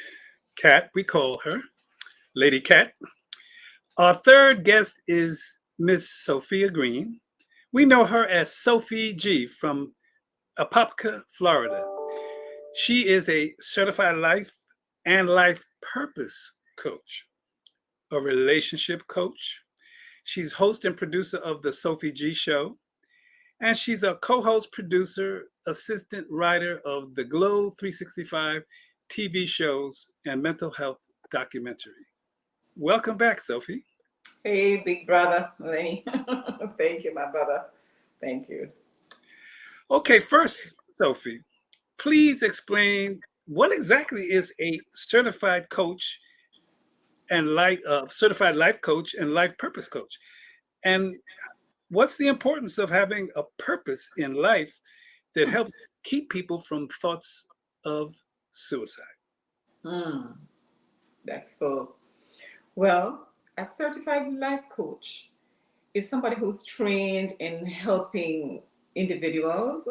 Kat. We call her Lady Kat. Our third guest is Miss Sophia Green. We know her as Sophie G from Apopka, Florida. She is a certified life and life purpose coach, a relationship coach. She's host and producer of the Sophie G Show, and she's a co-host, producer, assistant writer of the Glow 365 TV shows and mental health documentary. Welcome back, Sophie. Hey, big brother, Lenny. Thank you, my brother. Thank you. Okay, first, Sophie, please explain what exactly is a certified coach and certified life coach and life purpose coach, and what's the importance of having a purpose in life that helps keep people from thoughts of suicide? That's full. Well, a certified life coach is somebody who's trained in helping individuals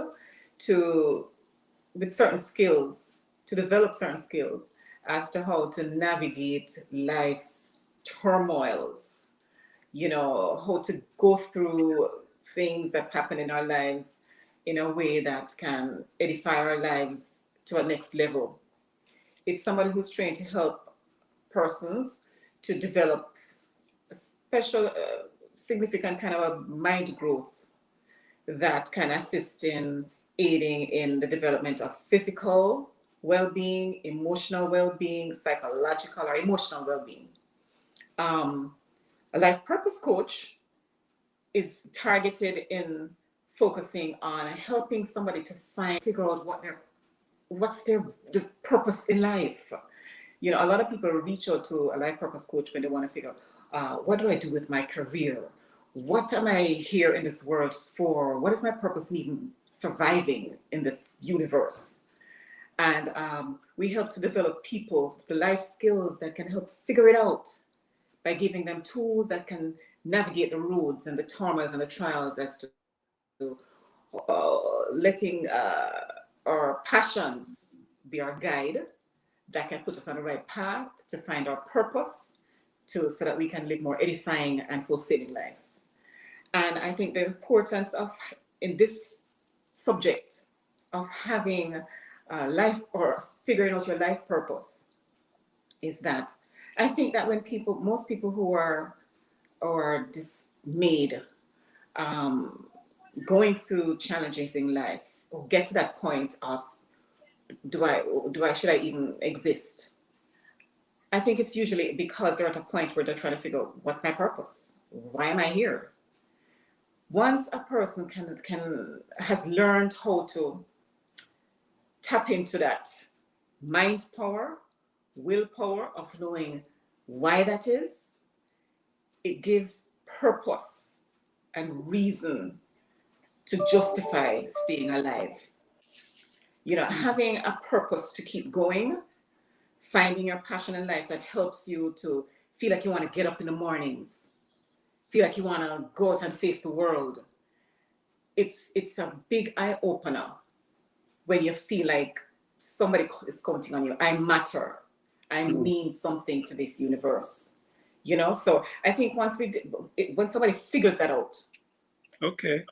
with certain skills, to develop certain skills as to how to navigate life's turmoils, how to go through things that's happened in our lives in a way that can edify our lives to a next level. It's somebody who's trained to help persons to develop a special, significant kind of a mind growth that can assist in aiding in the development of physical well-being, emotional well-being, psychological or emotional well-being. A life purpose coach is targeted in focusing on helping somebody to figure out what's the purpose in life. A lot of people reach out to a life purpose coach when they want to figure out, what do I do with my career? What am I here in this world for? What is my purpose in even surviving in this universe? And we help to develop people the life skills that can help figure it out by giving them tools that can navigate the roads and the turmoils and the trials as to letting our passions be our guide that can put us on the right path to find our purpose so that we can live more edifying and fulfilling lives. And I think the importance in this subject of having life or figuring out your life purpose is that I think that when most people who are dismayed, going through challenges in life, or get to that point of should I even exist? I think it's usually because they're at a point where they're trying to figure out, what's my purpose? Why am I here? Once a person has learned how to tap into that mind power, willpower of knowing why that is, it gives purpose and reason to justify staying alive. Having a purpose to keep going, finding your passion in life that helps you to feel like you want to get up in the mornings, feel like you want to go out and face the world. It's a big eye opener when you feel like somebody is counting on you. I matter. I mean something to this universe. So I think when somebody figures that out, okay,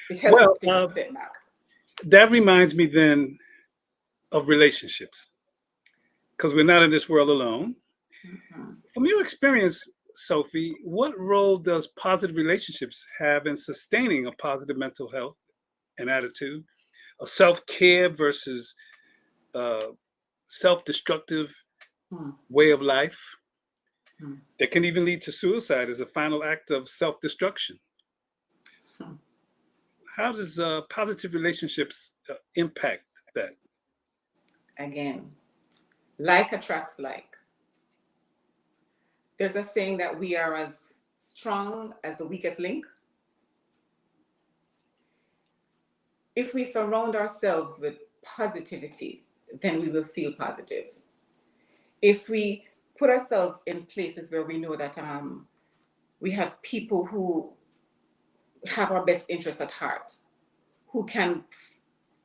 it helps us take a step back. That reminds me then of relationships, because we're not in this world alone. Mm-hmm. From your experience, Sophie, what role does positive relationships have in sustaining a positive mental health and attitude, a self-care versus self-destructive way of life that can even lead to suicide as a final act of self-destruction? How does positive relationships impact that? Again, like attracts like. There's a saying that we are as strong as the weakest link. If we surround ourselves with positivity, then we will feel positive. If we put ourselves in places where we know that we have people who have our best interests at heart, who can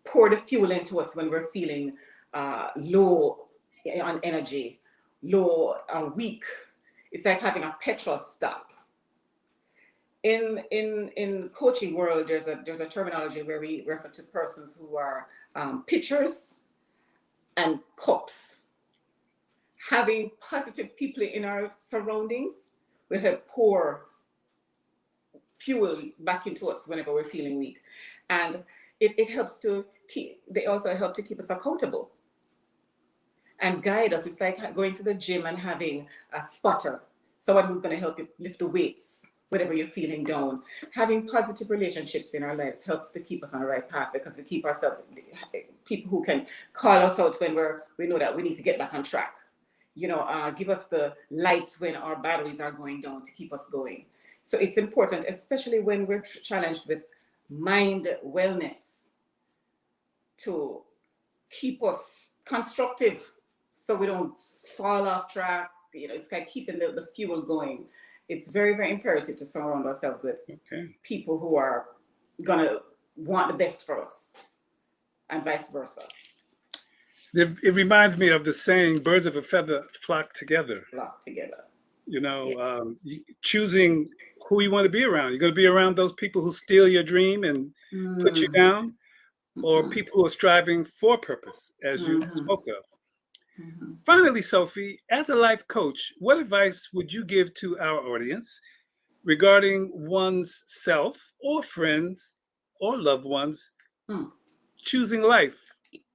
pour the fuel into us when we're feeling low on energy, low or weak. It's like having a petrol stop. In coaching world, there's a terminology where we refer to persons who are pitchers and cups. Having positive people in our surroundings will help pour fuel back into us whenever we're feeling weak. And it helps to keep, they also help to keep us accountable and guide us. It's like going to the gym and having a spotter, someone who's going to help you lift the weights whenever you're feeling down. Having positive relationships in our lives helps to keep us on the right path, because we keep ourselves, people who can call us out when we know that we need to get back on track. You know, give us the light when our batteries are going down to keep us going. So it's important, especially when we're challenged with mind wellness, to keep us constructive so we don't fall off track. You know, it's like keeping the fuel going. It's very, very imperative to surround ourselves with people who are gonna want the best for us, and vice versa. It reminds me of the saying, birds of a feather flock together. Flock together. You know, choosing who you want to be around. You're going to be around those people who steal your dream and put you down, or people who are striving for purpose, as you spoke of. Finally, Sophie, as a life coach, what advice would you give to our audience regarding one's self or friends or loved ones choosing life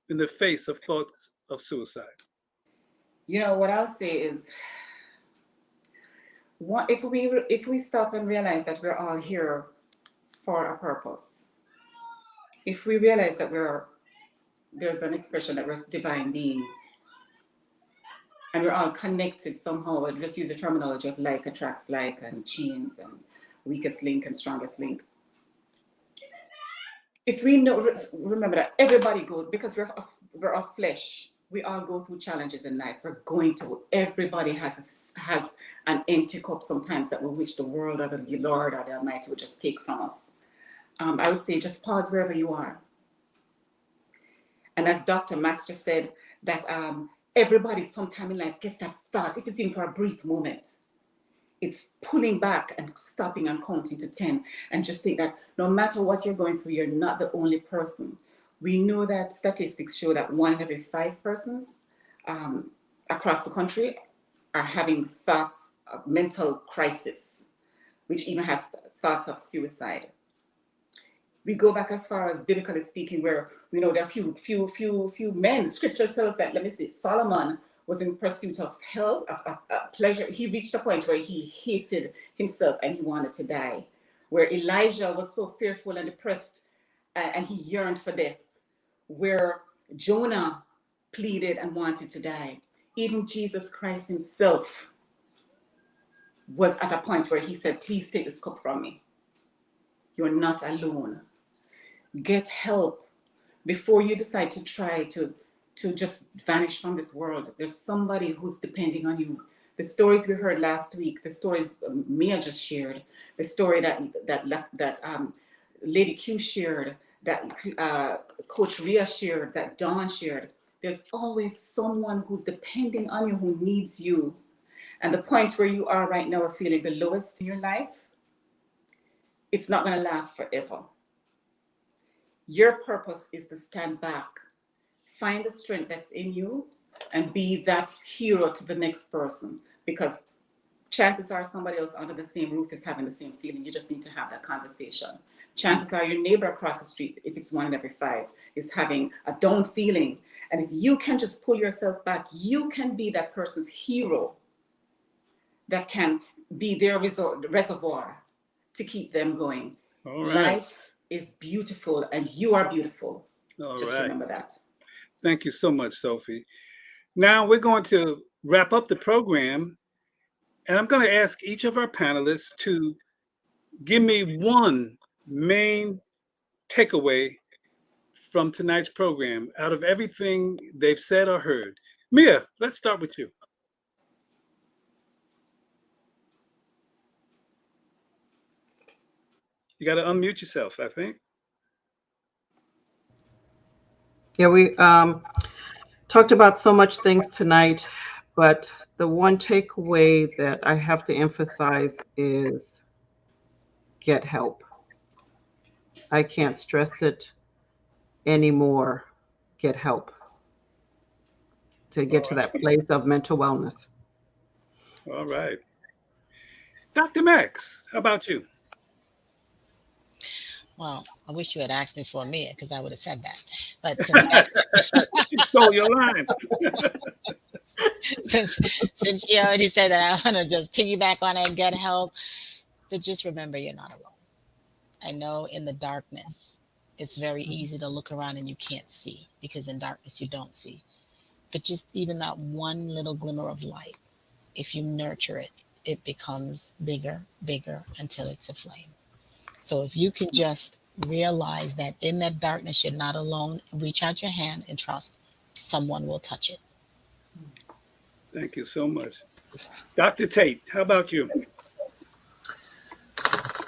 in the face of thoughts of suicide? You know, what I'll say is, if we stop and realize that we're all here for a purpose, if we realize that there's an expression that we're divine beings, and we're all connected somehow, I'll just use the terminology of like attracts like, and chains, and weakest link and strongest link. If we remember that everybody goes, because we're of flesh, we all go through challenges in life. Everybody has an empty cup sometimes that we wish the world or the Lord or the Almighty would just take from us. I would say just pause wherever you are. And as Dr. Max just said, that everybody sometime in life gets that thought, if it's even for a brief moment. It's pulling back and stopping and counting to 10, and just think that no matter what you're going through, you're not the only person. We know that statistics show that 1 in every 5 persons across the country are having thoughts of mental crisis, which even has thoughts of suicide. We go back as far as biblically speaking, where we know there are few men. Scriptures tell us that, let me see, Solomon was in pursuit of health, of pleasure. He reached a point where he hated himself and he wanted to die. Where Elijah was so fearful and depressed and he yearned for death. Where Jonah pleaded and wanted to die. Even Jesus Christ himself was at a point where he said, please take this cup from me. You're not alone. Get help before you decide to try to just vanish from this world. There's somebody who's depending on you. The stories we heard last week, the stories Mea just shared, the story that Lady Q shared, that Coach Rhea shared, that Dawn shared. There's always someone who's depending on you, who needs you. And the point where you are right now, are feeling the lowest in your life, it's not going to last forever. Your purpose is to stand back, find the strength that's in you, and be that hero to the next person. Because chances are somebody else under the same roof is having the same feeling. You just need to have that conversation. Chances are your neighbor across the street, if it's 1 in every 5, is having a down feeling. And if you can just pull yourself back, you can be that person's hero that can be their reservoir to keep them going. All right. Life is beautiful and you are beautiful. All just right. remember that. Thank you so much, Sophie. Now we're going to wrap up the program, and I'm going to ask each of our panelists to give me one main takeaway from tonight's program out of everything they've said or heard. Mea, let's start with you. You got to unmute yourself, I think. Yeah, talked about so much things tonight, but the one takeaway that I have to emphasize is get help. I can't stress it anymore. Get help to get to that place of mental wellness. All right. Dr. Max, how about you? Well, I wish you had asked me for Mia because I would have said that. But since that, She stole your line. since you already said that, I want to just piggyback on it and get help. But just remember, you're not alone. I know in the darkness, it's very easy to look around and you can't see because in darkness you don't see. But just even that one little glimmer of light, if you nurture it, it becomes bigger, bigger until it's a flame. So if you can just realize that in that darkness, you're not alone, reach out your hand and trust someone will touch it. Thank you so much. Dr. Tate, how about you?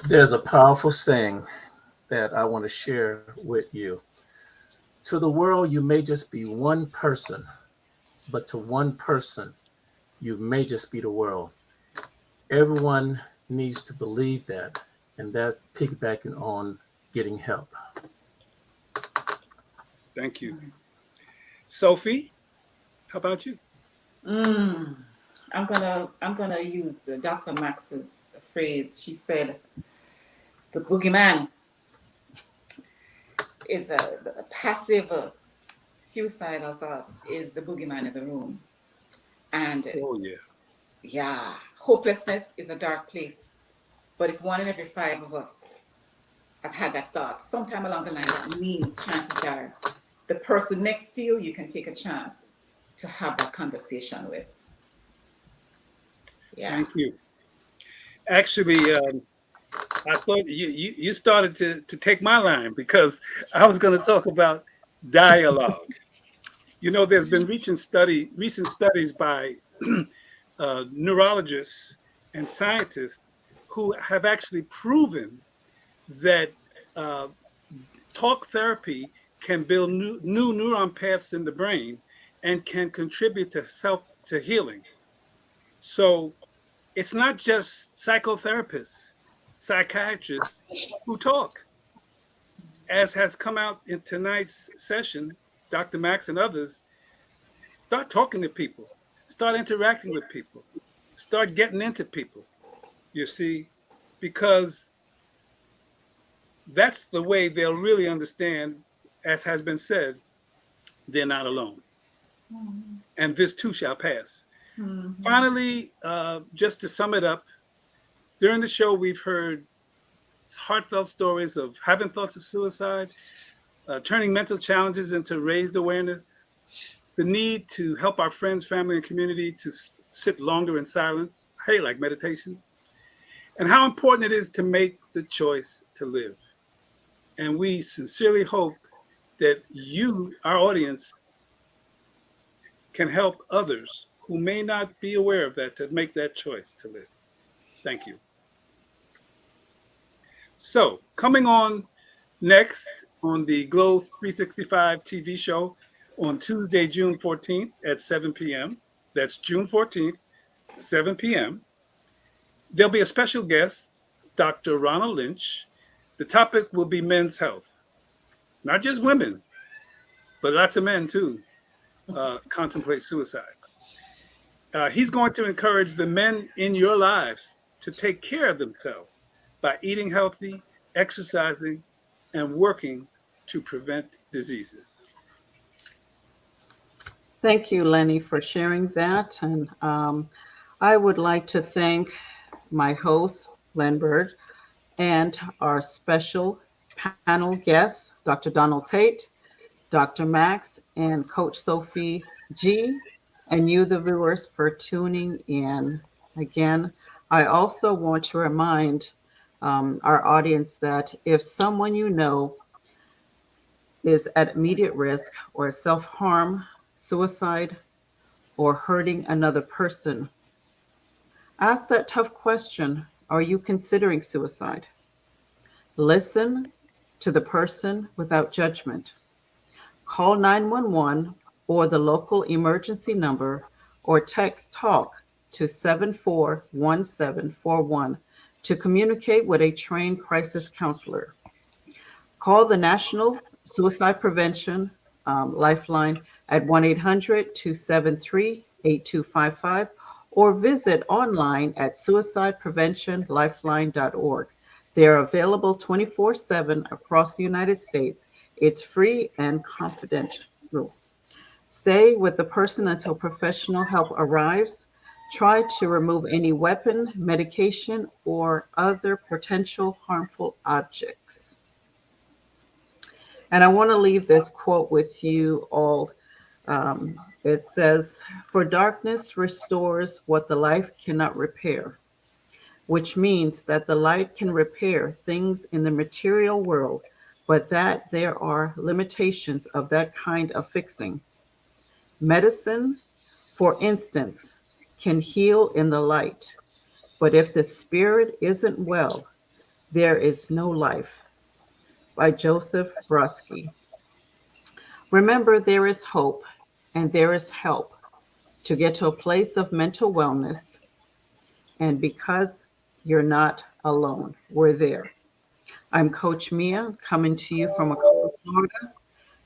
There's a powerful saying that I want to share with you. To the world, you may just be one person, but to one person, you may just be the world. Everyone needs to believe that, and that's piggybacking on getting help. Thank you. Sophie, how about you? I'm gonna use Dr. Max's phrase. She said, "The boogeyman is a passive suicidal thoughts is the boogeyman in the room, and Oh, yeah. yeah, hopelessness is a dark place. But if 1 in every 5 of us have had that thought, sometime along the line, that means chances are the person next to you, you can take a chance to have that conversation with." Yeah. Thank you. Actually, I thought you started to take my line because I was going to talk about dialogue. You know, there's been recent studies by neurologists and scientists who have actually proven that talk therapy can build new neuron paths in the brain and can contribute to healing. So it's not just psychotherapists, psychiatrists who talk. As has come out in tonight's session, Dr. Max and others, start talking to people, start interacting with people, start getting into people, you see, because that's the way they'll really understand, as has been said, they're not alone. And this too shall pass. Finally, just to sum it up, during the show, we've heard heartfelt stories of having thoughts of suicide, turning mental challenges into raised awareness, the need to help our friends, family, and community to sit longer in silence, hey, like meditation, and how important it is to make the choice to live. And we sincerely hope that you, our audience, can help others who may not be aware of that to make that choice to live. Thank you. So, coming on next on the Glow 365 TV show on Tuesday, June 14th at 7 p.m. That's June 14th, 7 p.m. There'll be a special guest, Dr. Ronald Lynch. The topic will be men's health. Not just women, but lots of men too contemplate suicide. He's going to encourage the men in your lives to take care of themselves by eating healthy, exercising, and working to prevent diseases. Thank you, Lenny, for sharing that. And I would like to thank my host, Leonard, and our special panel guests, Dr. Donald Tate, Dr. Max, and Coach Sophie G, and you, the viewers, for tuning in. Again, I also want to remind our audience that if someone you know is at immediate risk or self-harm, suicide, or hurting another person, ask that tough question, are you considering suicide? Listen to the person without judgment. Call 911 or the local emergency number, or text TALK to 741741 to communicate with a trained crisis counselor. Call the National Suicide Prevention Lifeline at 1-800-273-8255 or visit online at suicidepreventionlifeline.org. They are available 24/7 across the United States. It's free and confidential. Stay with the person until professional help arrives. Try to remove any weapon, medication, or other potential harmful objects. And I want to leave this quote with you all. It says, "For darkness restores what the light cannot repair," which means that the light can repair things in the material world, but that there are limitations of that kind of fixing. Medicine, for instance, can heal in the light, but if the spirit isn't well, there is no life. By Joseph Brodsky. Remember, there is hope and there is help to get to a place of mental wellness. And because you're not alone, we're there. I'm Coach Mea, coming to you from Florida.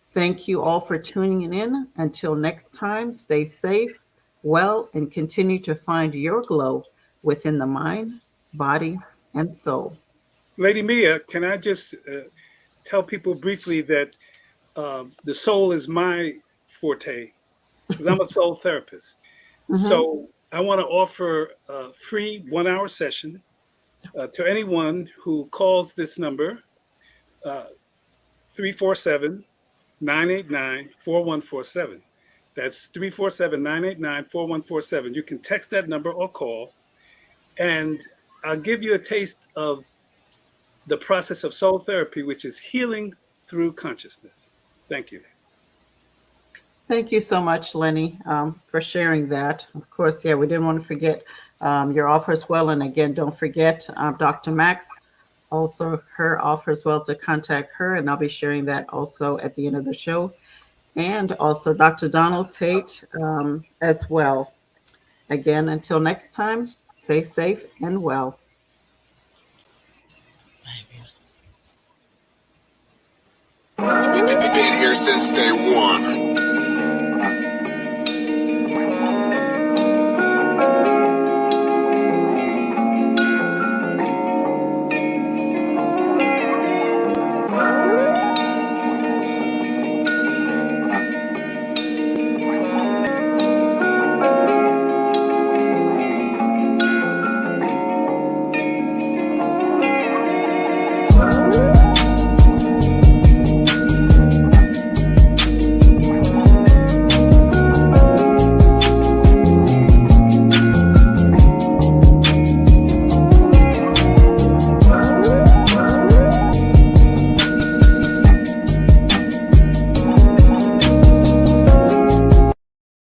Thank you all for tuning in. Until next time, stay safe, well, and continue to find your glow within the mind, body, and soul. Lady Mea, can I just tell people briefly that the soul is my forte, because I'm a soul therapist. So I want to offer a free 1-hour session to anyone who calls this number, 347-989-4147. That's 347-989-4147. You can text that number or call, and I'll give you a taste of the process of soul therapy, which is healing through consciousness. Thank you. Thank you so much, Lenny, for sharing that. Of course, yeah, we didn't want to forget your offer as well. And again, don't forget Dr. Max, also her offer as well, to contact her. And I'll be sharing that also at the end of the show. And also Dr. Donald Tate as well. Again, until next time, stay safe and well. Been here since day one.